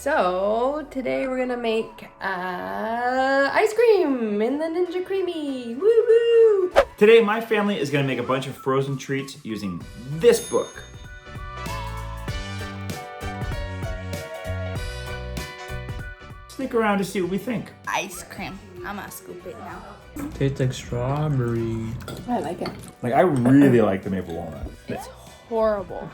So today we're gonna make ice cream in the Ninja Creami. Woo woo! Today my family is gonna make a bunch of frozen treats using this book. Stick around to see what we think. Ice cream. I'm gonna scoop it now. Tastes like strawberry. I like it. Like, I really like the maple walnut. It's horrible.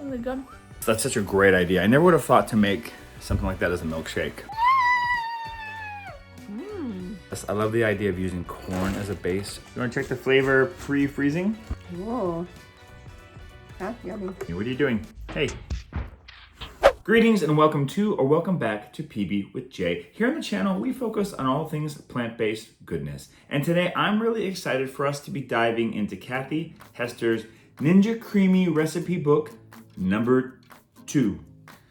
Really good. That's such a great idea. I never would have thought to make something like that as a milkshake. Yes, I love the idea of using corn as a base. You wanna check the flavor pre-freezing? Whoa. That's yummy. Hey, what are you doing? Hey. Greetings and welcome to or welcome back to PB with Jay. Here on the channel, we focus on all things plant-based goodness. And today I'm really excited for us to be diving into Kathy Hester's Ninja Creami recipe book number 2.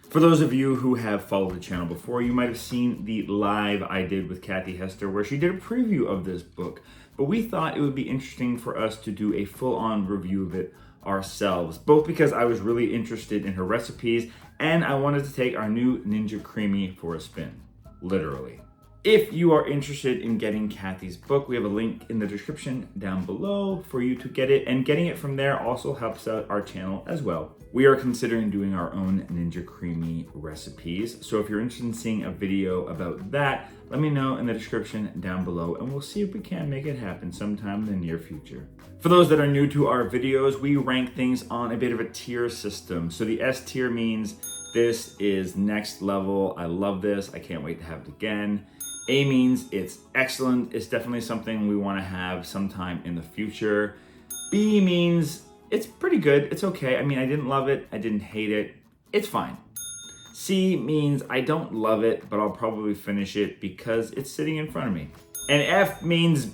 For those of you who have followed the channel before, you might have seen the live I did with Kathy Hester where she did a preview of this book. But we thought it would be interesting for us to do a full-on review of it ourselves, both because I was really interested in her recipes and I wanted to take our new Ninja Creami for a spin, literally. If you are interested in getting Kathy's book, we have a link in the description down below for you to get it, and getting it from there also helps out our channel as well. We are considering doing our own Ninja Creami recipes, so if you're interested in seeing a video about that, let me know in the description down below and we'll see if we can make it happen sometime in the near future. For those that are new to our videos, we rank things on a bit of a tier system. So the S tier means this is next level, I love this, I can't wait to have it again. A means it's excellent, it's definitely something we want to have sometime in the future. B means it's pretty good, it's okay. I mean, I didn't love it, I didn't hate it, it's fine. C means I don't love it, but I'll probably finish it because it's sitting in front of me. And F means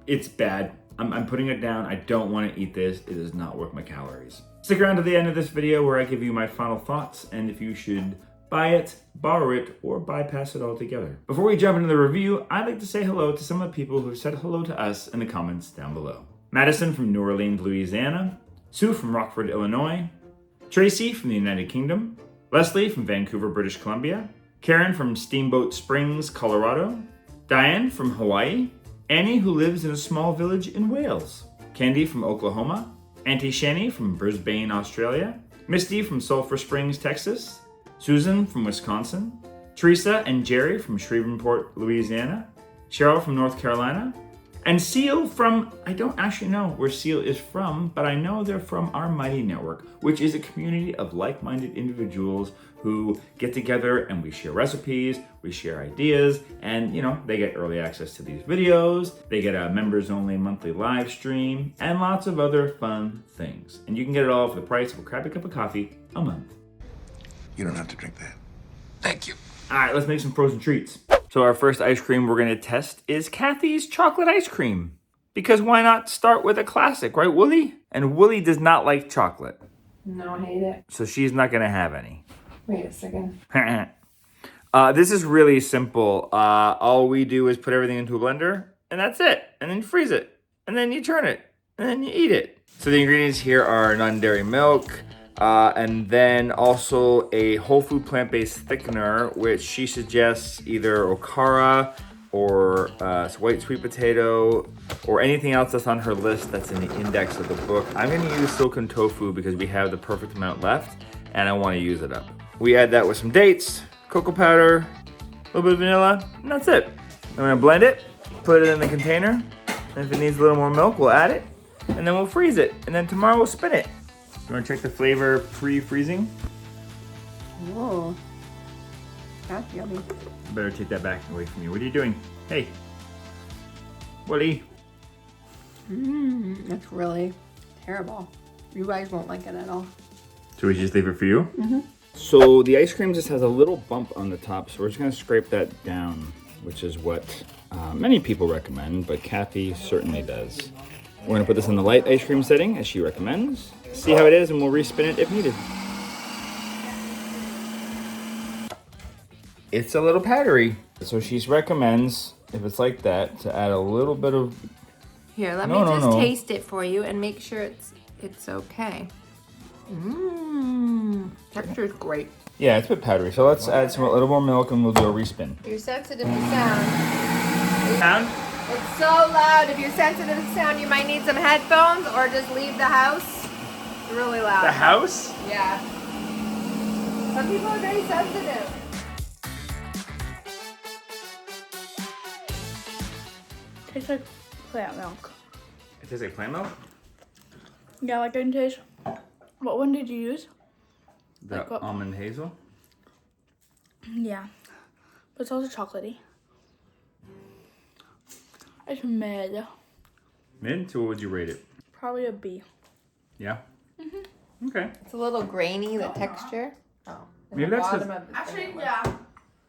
it's bad. I'm putting it down, I don't want to eat this, it is not worth my calories. Stick around to the end of this video where I give you my final thoughts and if you should buy it, borrow it, or bypass it altogether. Before we jump into the review, I'd like to say hello to some of the people who have said hello to us in the comments down below. Madison from New Orleans, Louisiana, Sue from Rockford, Illinois, Tracy from the United Kingdom, Leslie from Vancouver, British Columbia, Karen from Steamboat Springs, Colorado, Diane from Hawaii, Annie who lives in a small village in Wales, Candy from Oklahoma, Auntie Shani from Brisbane, Australia, Misty from Sulphur Springs, Texas, Susan from Wisconsin, Teresa and Jerry from Shreveport, Louisiana, Cheryl from North Carolina, and Seal from, I don't actually know where Seal is from, but I know they're from our Mighty Network, which is a community of like-minded individuals who get together and we share recipes, we share ideas, and they get early access to these videos, they get a members-only monthly live stream, and lots of other fun things. And you can get it all for the price of a crappy cup of coffee a month. You don't have to drink that. Thank you. All right, let's make some frozen treats. So our first ice cream we're gonna test is Kathy's chocolate ice cream. Because why not start with a classic, right, Wooly? And Wooly does not like chocolate. No, I hate it. So she's not gonna have any. Wait a second. This is really simple. All we do is put everything into a blender and that's it. And then you freeze it. And then you turn it. And then you eat it. So the ingredients here are non-dairy milk, and then also a whole food plant-based thickener, which she suggests either okara or white sweet potato or anything else that's on her list that's in the index of the book. I'm gonna use silken tofu because we have the perfect amount left and I wanna use it up. We add that with some dates, cocoa powder, a little bit of vanilla, and that's it. I'm gonna blend it, put it in the container, and if it needs a little more milk, we'll add it, and then we'll freeze it, and then tomorrow we'll spin it. You wanna check the flavor pre-freezing? Whoa. That's yummy. Better take that back away from you. What are you doing? Hey. Woody. That's really terrible. You guys won't like it at all. So we just leave it for you? Mm-hmm. So the ice cream just has a little bump on the top, so we're just gonna scrape that down, which is what many people recommend, but Kathy certainly does. We're gonna put this in the light ice cream setting, as she recommends. See how it is, and we'll respin it if needed. It's a little powdery, so she recommends, if it's like that, to add a little bit of... Here, let me just taste it for you and make sure it's okay. Texture is great. Yeah, it's a bit powdery. So let's add a little more milk and we'll do a respin. You're sensitive to sound. Sound? It's so loud. If you're sensitive to sound, you might need some headphones or just leave the house. It's really loud. The house? Yeah. Some people are very sensitive. Tastes like plant milk. It tastes like plant milk? Yeah, like I can taste. What one did you use? The Like what? almond hazel? Yeah. But it's also chocolatey. It's mid. Mid? So what would you rate it? Probably a B. Yeah? Mm-hmm. Okay. It's a little grainy, the texture. Oh. Maybe the that's bottom the- of the Actually, thing. yeah.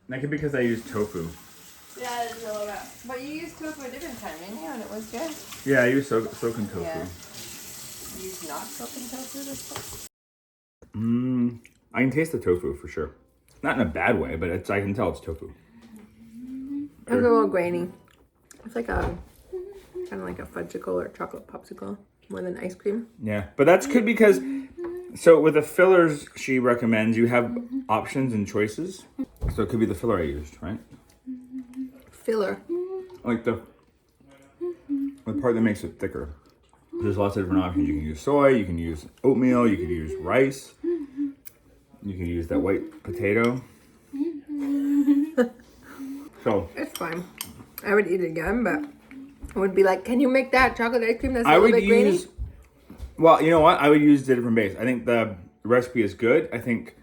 That could be because I used tofu. Yeah, it's a little bit. But you used tofu a different time, didn't you? And it was good. Yeah, I used soaking tofu. Yeah. You used not soaking tofu this I time? can taste the tofu for sure. Not in a bad way, but I can tell it's tofu. It's a little grainy. It's like a kind of like a fudgicle or chocolate popsicle more than ice cream. Yeah, but that's good because so with the fillers she recommends, you have options and choices. So it could be the filler I used, right? Filler. Like the part that makes it thicker. There's lots of different options. You can use soy, you can use oatmeal, you can use rice, you can use that white potato. So It's fine. I would eat it again, but I would be like, can you make that chocolate ice cream that's a I little would bit grainy? use, well, you know what? I would use a different base. I think the recipe is good. I think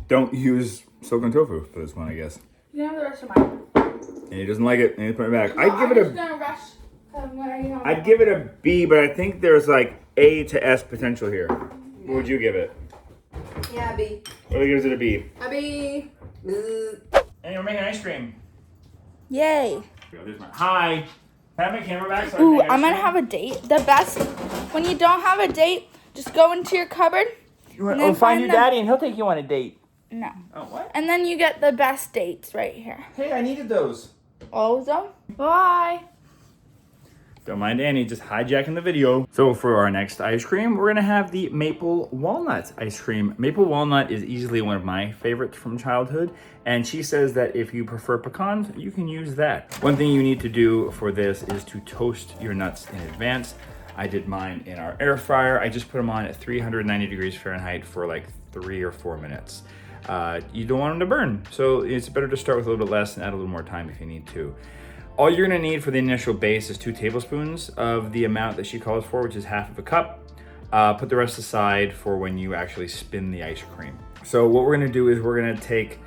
don't use soaking tofu for this one, I guess. You can have the rest of mine. And he doesn't like it, and he put it back. No, I'd give I'm it just a, gonna rush. I'd give it a B, but I think there's like A to S potential here. What would you give it? Yeah, Abby. What gives it a B? Abby. Hey, we're making ice cream. Yay. Hi. Can I have my camera back? So Ooh, I can I'm gonna ice have a date. The best, when you don't have a date, just go into your cupboard. cream? and then find the- and he'll take you on a date. No. Oh, what? And then you get the best dates right here. Hey, I needed those. All of them. Bye. Don't mind Annie, just hijacking the video. So for our next ice cream, we're gonna have the maple walnut ice cream. Maple walnut is easily one of my favorites from childhood, and she says that if you prefer pecans, you can use that. One thing you need to do for this is to toast your nuts in advance. I did mine in our air fryer. I just put them on at 390 degrees Fahrenheit for like 3 or 4 minutes. You don't want them to burn, so it's better to start with a little bit less and add a little more time if you need to. All you're gonna need for the initial base is 2 tablespoons of the amount that she calls for, which is half of a cup. Put the rest aside for when you actually spin the ice cream. So what we're gonna do is we're gonna take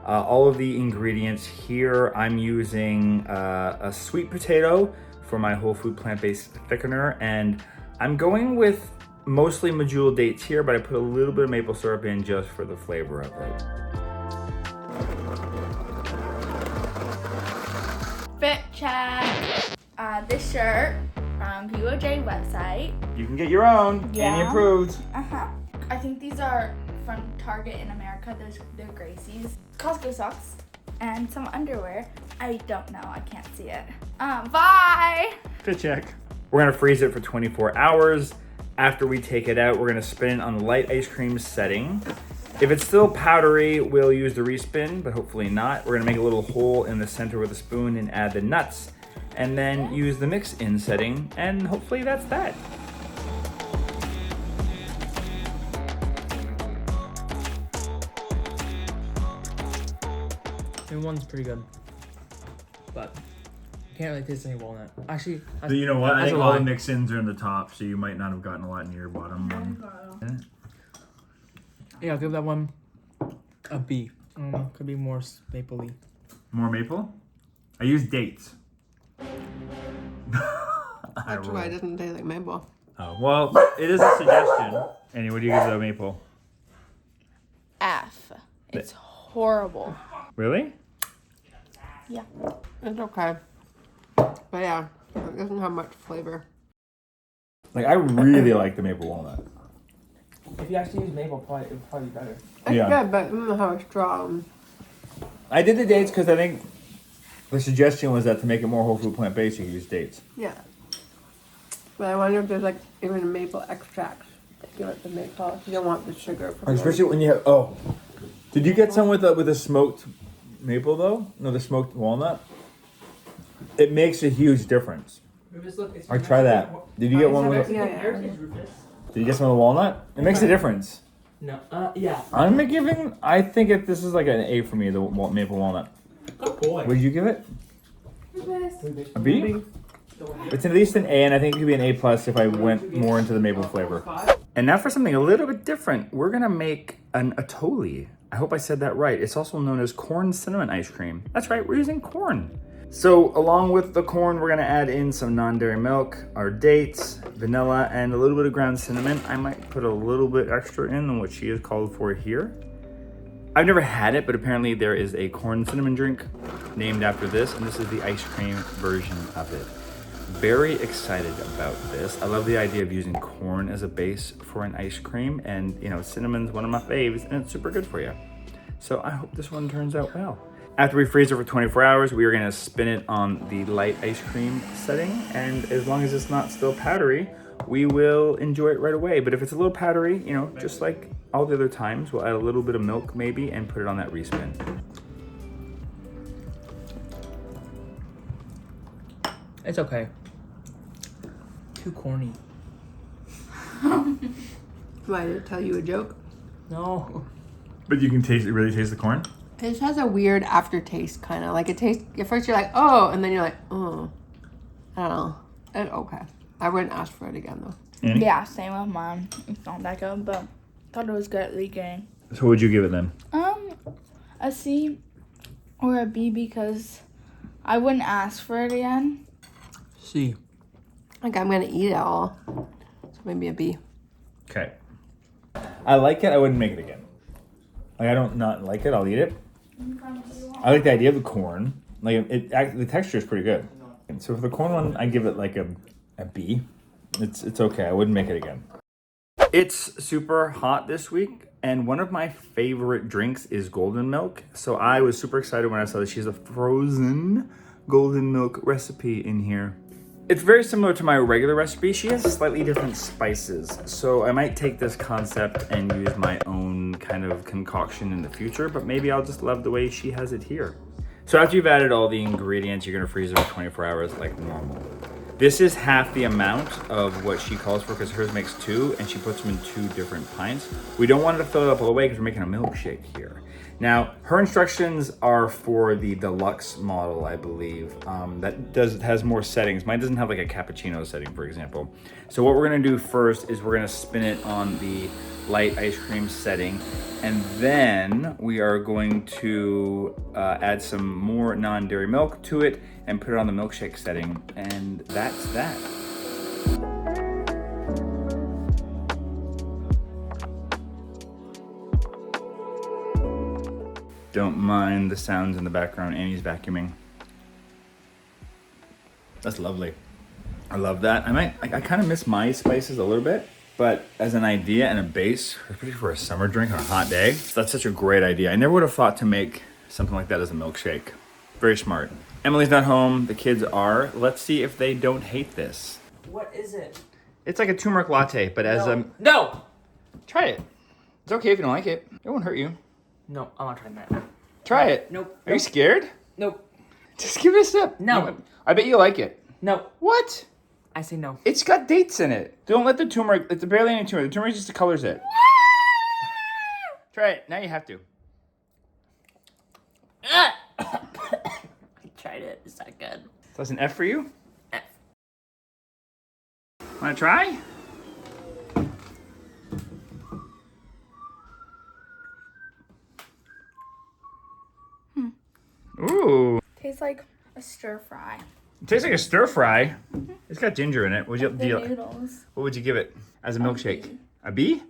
all of the ingredients here. I'm using a sweet potato for my whole food plant-based thickener, and I'm going with mostly medjool dates here, but I put a little bit of maple syrup in just for the flavor of it. Fit check. This shirt from POJ website. You can get your own, Yeah. Annie approved. I think these are from Target in America. They're Gracie's. Costco socks. And some underwear. I don't know. I can't see it. Bye. Fit check. We're gonna freeze it for 24 hours. After we take it out, we're gonna spin it on the light ice cream setting. If it's still powdery, we'll use the respin, but hopefully not. We're gonna make a little hole in the center with a spoon and add the nuts, and then use the mix in setting, and hopefully that's that. And one's pretty good. But you can't really taste any walnut. Actually, You know what? I that's think a all lie. the mix-ins are in the top, so you might not have gotten a lot in your bottom one. Yeah, I'll give that one a B. I don't know, could be more mapley. More maple? I use dates. That's why it doesn't taste like maple. Oh, well, it is a suggestion. Annie, what do you give the maple? F. It's horrible. Really? Yeah. It's okay. But yeah, it doesn't have much flavor. Like, I really like the maple walnut. If you actually use maple, it would probably be better. It's Yeah. good, but I don't know how strong. I did the dates because I think the suggestion was that to make it more whole food plant-based, you could use dates. Yeah. But I wonder if there's like even maple extracts to give it the maple. You don't want the sugar. From Especially when you have, Did you get some with a smoked maple though? No, the smoked walnut. It makes a huge difference. Or try that. Did you get one with? Did you get some with walnut? It makes a difference. No. Yeah. I think this is like an A for me. The maple walnut. Good boy. Would you give it? A B? It's at least an A, and I think it could be an A plus if I went more into the maple flavor. And now for something a little bit different, we're gonna make an Atole. I hope I said that right. It's also known as corn cinnamon ice cream. That's right, we're using corn. So along with the corn, we're gonna add in some non-dairy milk, our dates, vanilla, and a little bit of ground cinnamon. I might put a little bit extra in than what she has called for here. I've never had it, but apparently there is a corn cinnamon drink named after this, and this is the ice cream version of it. Very excited about this. I love the idea of using corn as a base for an ice cream, and you know, cinnamon's one of my faves, and it's super good for you. So I hope this one turns out well. After we freeze it for 24 hours, we are gonna spin it on the light ice cream setting, and as long as it's not still powdery, we will enjoy it right away. But if it's a little powdery, you know, just like all the other times, we'll add a little bit of milk maybe and put it on that respin. It's okay. Too corny. Why, did it tell you a joke? No. But you can really taste the corn? It just has a weird aftertaste, kind of. Like, it tastes, at first you're like, oh, and then you're like, oh. I don't know. Okay. I wouldn't ask for it again, though. Annie? Yeah, same with mine. It's not that good, but thought it was good at the beginning. So what would you give it then? A C or a B because I wouldn't ask for it again. C. Like, I'm going to eat it all. So maybe a B. Okay. I like it, I wouldn't make it again. Like, I don't not like it, I'll eat it. I like the idea of the corn. Like, the texture is pretty good. And so for the corn one, I give it like a B. It's okay, I wouldn't make it again. It's super hot this week, and one of my favorite drinks is golden milk. So I was super excited when I saw that she has a frozen golden milk recipe in here. It's very similar to my regular recipe. She has slightly different spices. So I might take this concept and use my own kind of concoction in the future, but maybe I'll just love the way she has it here. So after you've added all the ingredients, you're gonna freeze it for 24 hours like normal. This is half the amount of what she calls for because hers makes 2 and she puts them in 2 different pints. We don't want it to fill it up all the way because we're making a milkshake here. Now, her instructions are for the deluxe model, I believe. Has more settings. Mine doesn't have like a cappuccino setting, for example. So what we're gonna do first is we're gonna spin it on the light ice cream setting, and then we are going to add some more non-dairy milk to it and put it on the milkshake setting, and that's that. Don't mind the sounds in the background. Annie's vacuuming. That's lovely. I love that. I kind of miss my spices a little bit, but as an idea and a base, especially for a summer drink on a hot day, that's such a great idea. I never would have thought to make something like that as a milkshake. Very smart. Emily's not home. The kids are. Let's see if they don't hate this. What is it? It's like a turmeric latte, but as a... No! Try it. It's okay if you don't like it. It won't hurt you. No, I'm not trying that. Try it. Nope. Are you scared? Nope. Just give it a sip. No. I bet you like it. No. What? I say no. It's got dates in it. Don't let the turmeric, it's barely any turmeric. The turmeric just colors it. Try it. Now you have to. I tried it. It's not good. So that's an F for you? F. Want to try? Ooh. Tastes like a stir fry. It tastes like a stir fry. It's got ginger in it. The noodles. What would you give it as a milkshake? A B?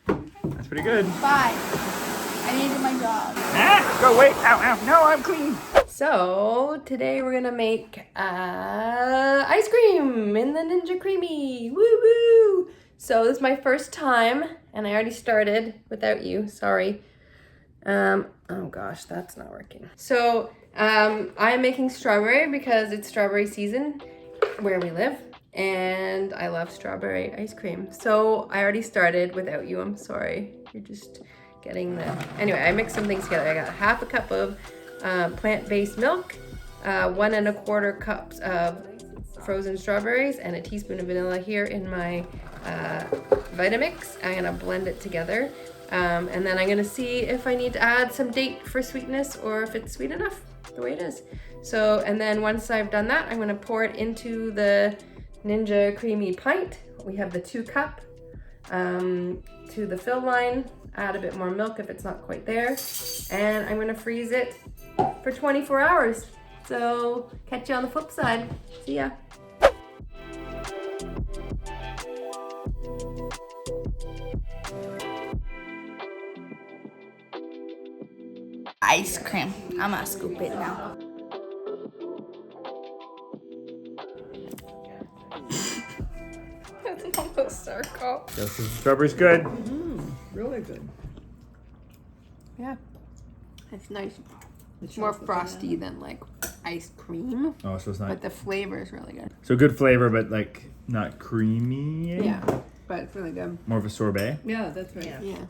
That's pretty good. 5. I need to do my job. Ah, go wait. Ow, ow. No, I'm clean. So today we're gonna make ice cream in the Ninja Creamy. Woo woo! So this is my first time, and I already started without you. Sorry. Oh gosh, that's not working. So I'm making strawberry because it's strawberry season where we live, and I love strawberry ice cream. So I already started without you. I'm sorry. You're just getting the, anyway, I mixed some things together. I got half a cup of plant-based milk, 1 1/4 cups of frozen strawberries, and a teaspoon of vanilla here in my Vitamix. I'm gonna blend it together. And then I'm gonna see if I need to add some date for sweetness or if it's sweet enough the way it is. So, and then once I've done that, I'm gonna pour it into the Ninja Creamy pint. We have the 2 cup to the fill line, add a bit more milk if it's not quite there. And I'm gonna freeze it for 24 hours. So catch you on the flip side. See ya. Ice cream. I'm gonna scoop it now. It's almost circle. Yes, the strawberry's good. Really good. Yeah, it's nice. It's more frosty than like ice cream, Oh, so it's not but the flavor is really good. so good flavor, but like not creamy. Yeah, but it's really good. More of a sorbet. Yeah, that's right. Yeah.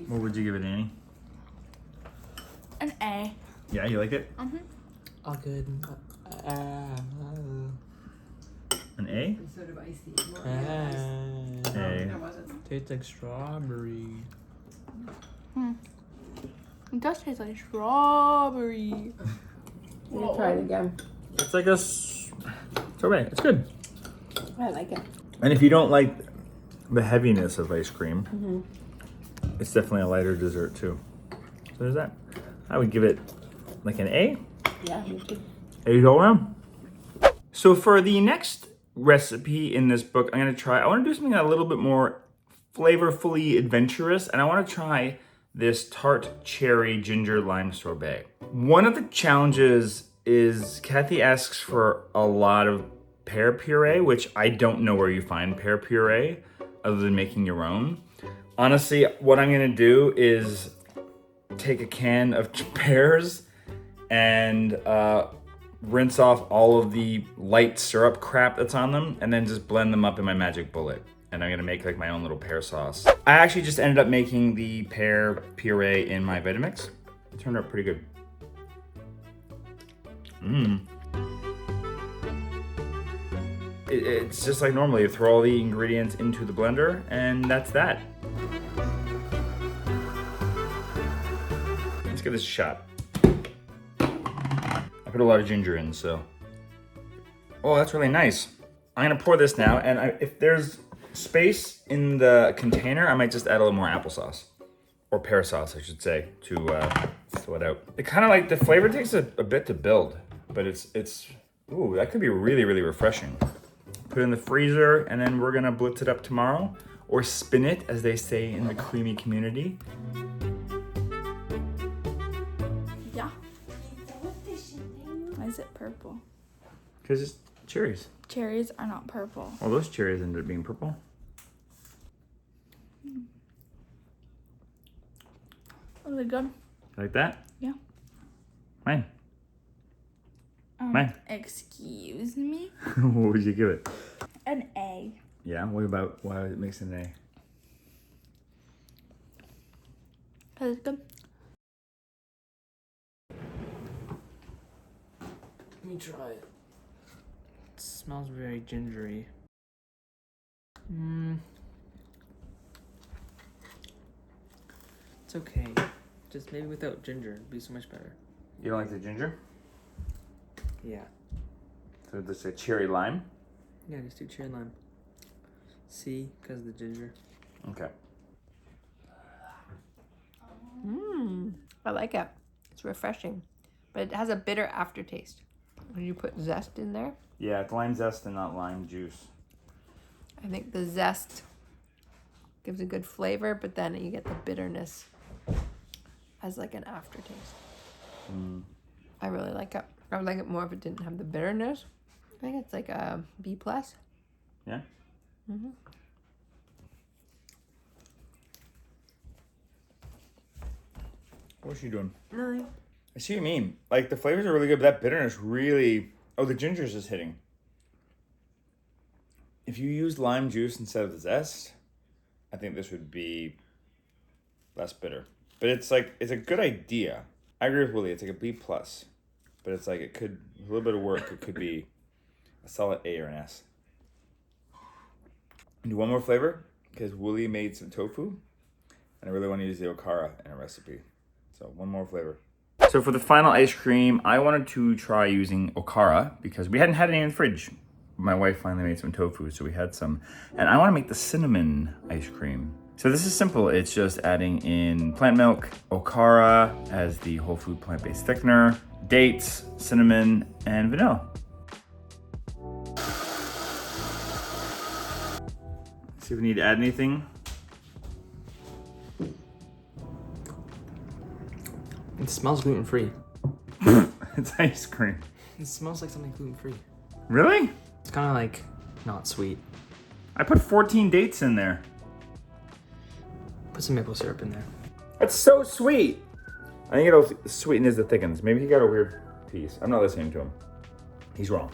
What would you give it, Annie? An A. Yeah, you like it? All good. An A? Sort of icy. A. Tastes like strawberry. It does taste like strawberry. Let me try it again. It's like a sorbet. It's good. I like it. And if you don't like the heaviness of ice cream, it's definitely a lighter dessert too. So there's that. I would give it like an A. Yeah, me too. A all around. So for the next recipe in this book, I want to do something a little bit more flavorfully adventurous, and I want to try this Tart cherry ginger lime sorbet. One of the challenges is Kathy asks for a lot of pear puree, which I don't know where you find pear puree other than making your own. Honestly, what I'm gonna do is take a can of pears and rinse off all of the light syrup crap that's on them, and then just blend them up in my magic bullet. And I'm gonna make like my own little pear sauce. I actually just ended up making the pear puree in my Vitamix. It turned out pretty good. It's just like normally, you throw all the ingredients into the blender, and that's that. Let's give this a shot. I put a lot of ginger in, so. Oh, that's really nice. I'm gonna pour this now, and if there's space in the container, I might just add a little more applesauce. Or pear sauce, I should say, to fill it out. It kind of like, the flavor takes a bit to build, but it's, ooh, that could be really, really refreshing. Put it in the freezer, and then we're gonna blitz it up tomorrow, or spin it, as they say in the creamy community. Yeah. Why is it purple? Because it's cherries. Cherries are not purple. Well, those cherries ended up being purple. Really good. Like that? Yeah. Mine. Mine. Excuse me? What would you give it? An A. Yeah, what about, why it makes it an A? Cause it's good. Let me try it. It smells very gingery. It's okay. Just maybe without ginger, it'd be so much better. You don't like the ginger? Yeah. So this a cherry lime? Yeah, just do cherry lime. See, because of the ginger. Okay. I like it. It's refreshing, but it has a bitter aftertaste. When you put zest in there, Yeah, it's lime zest and not lime juice. I think the zest gives a good flavor, but then you get the bitterness as like an aftertaste. I really like it. I would like it more if it didn't have the bitterness. I think it's like a B+. Yeah? What's she doing? Nothing. I see what you mean. Like, the flavors are really good, but that bitterness really... Oh, the ginger's just hitting. If you used lime juice instead of the zest, I think this would be less bitter. But it's like, it's a good idea. I agree with Willie. It's like a B+. But it's like, it could, a little bit of work, it could be a solid A or an S. And do one more flavor, because Willie made some tofu. And I really want to use the okara in a recipe. So one more flavor. So for the final ice cream, I wanted to try using okara because we hadn't had any in the fridge. My wife finally made some tofu, so we had some. And I want to make the cinnamon ice cream. So this is simple. It's just adding in plant milk, okara as the whole food plant-based thickener, dates, cinnamon, and vanilla. See if we need to add anything. It smells gluten-free. It's ice cream. It smells like something gluten-free. Really? It's kind of like not sweet. I put 14 dates in there. Put some maple syrup in there. That's so sweet. I think it'll sweeten as it thickens. Maybe he got a weird piece. I'm not listening to him. He's wrong.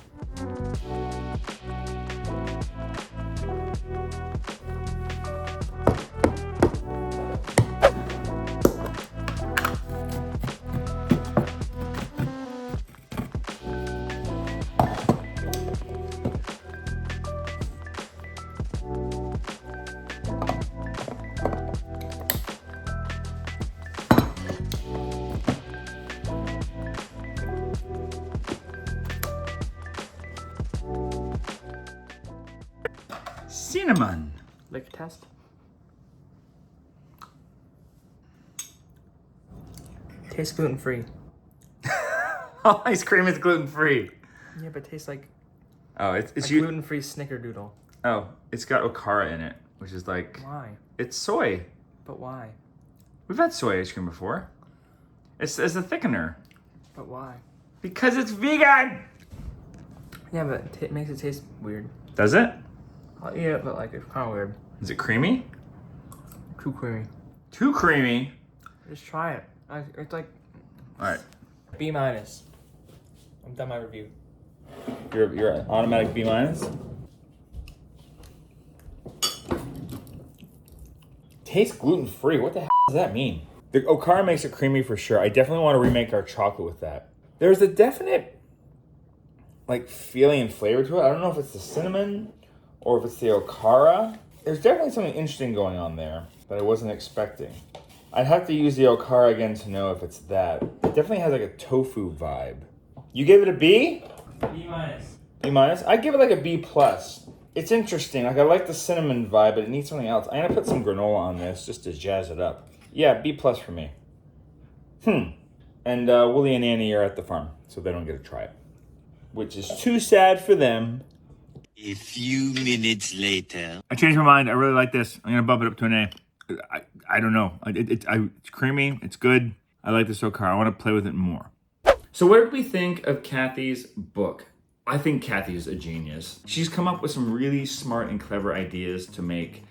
Cinnamon. Lick test. Tastes gluten-free. All ice cream is gluten-free. Yeah, but it tastes like Oh, it's a gluten-free snickerdoodle. Oh, it's got okara in it, which is like, Why? it's soy. But why? We've had soy ice cream before. It's as a thickener. But why? Because it's vegan. Yeah, but it makes it taste weird. Does it? Yeah, but like it's kind of weird. Is it creamy? Too creamy. Too creamy. Just try it. It's like All right. B-. I'm done my review. You're an automatic B-. Tastes gluten-free. What the hell does that mean? The okara makes it creamy for sure. I definitely want to remake our chocolate with that. There's a definite like feeling and flavor to it. I don't know if it's the cinnamon or if it's the okara. There's definitely something interesting going on there that I wasn't expecting. I'd have to use the okara again to know if it's that. It definitely has like a tofu vibe. You gave it a B? B-. B-? I'd give it like a B+. It's interesting. Like I like the cinnamon vibe, but it needs something else. I'm gonna put some granola on this just to jazz it up. Yeah, B+ for me. And Willie and Annie are at the farm, so they don't get to try it. Which is too sad for them. A few minutes later. I changed my mind. I really like this. I'm gonna bump it up to an A. I don't know. It's creamy. It's good. I like this okara. I want to play with it more. So what did we think of Kathy's book? I think Kathy is a genius. She's come up with some really smart and clever ideas to make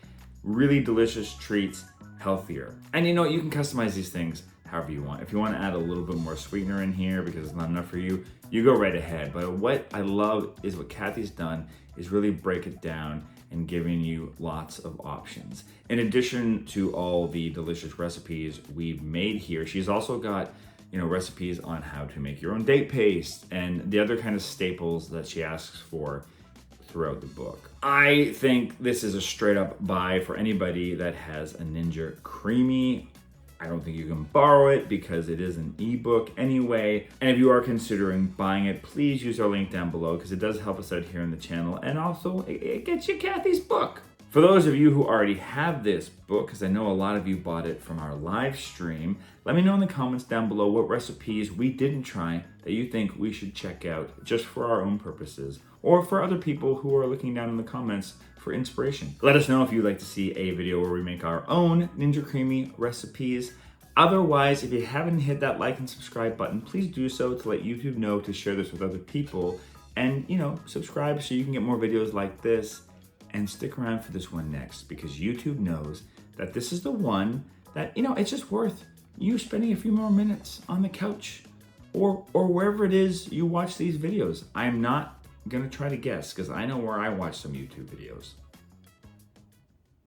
really delicious treats healthier. And you know, you can customize these things however you want. If you want to add a little bit more sweetener in here because it's not enough for you, you go right ahead. But what I love is what Kathy's done is really break it down and giving you lots of options. In addition to all the delicious recipes we've made here, she's also got, you know, recipes on how to make your own date paste and the other kind of staples that she asks for throughout the book. I think this is a straight up buy for anybody that has a Ninja Creami. I don't think you can borrow it because it is an ebook anyway. And if you are considering buying it, please use our link down below because it does help us out here in the channel. And also it gets you Kathy's book. For those of you who already have this book, because I know a lot of you bought it from our live stream, let me know in the comments down below what recipes we didn't try that you think we should check out just for our own purposes or for other people who are looking down in the comments for inspiration. Let us know if you'd like to see a video where we make our own Ninja Creami recipes. Otherwise, if you haven't hit that like and subscribe button, please do so to let YouTube know to share this with other people and, you know, subscribe so you can get more videos like this and stick around for this one next because YouTube knows that this is the one that, you know, it's just worth you spending a few more minutes on the couch or wherever it is you watch these videos. I'm not gonna try to guess because I know where I watch some YouTube videos.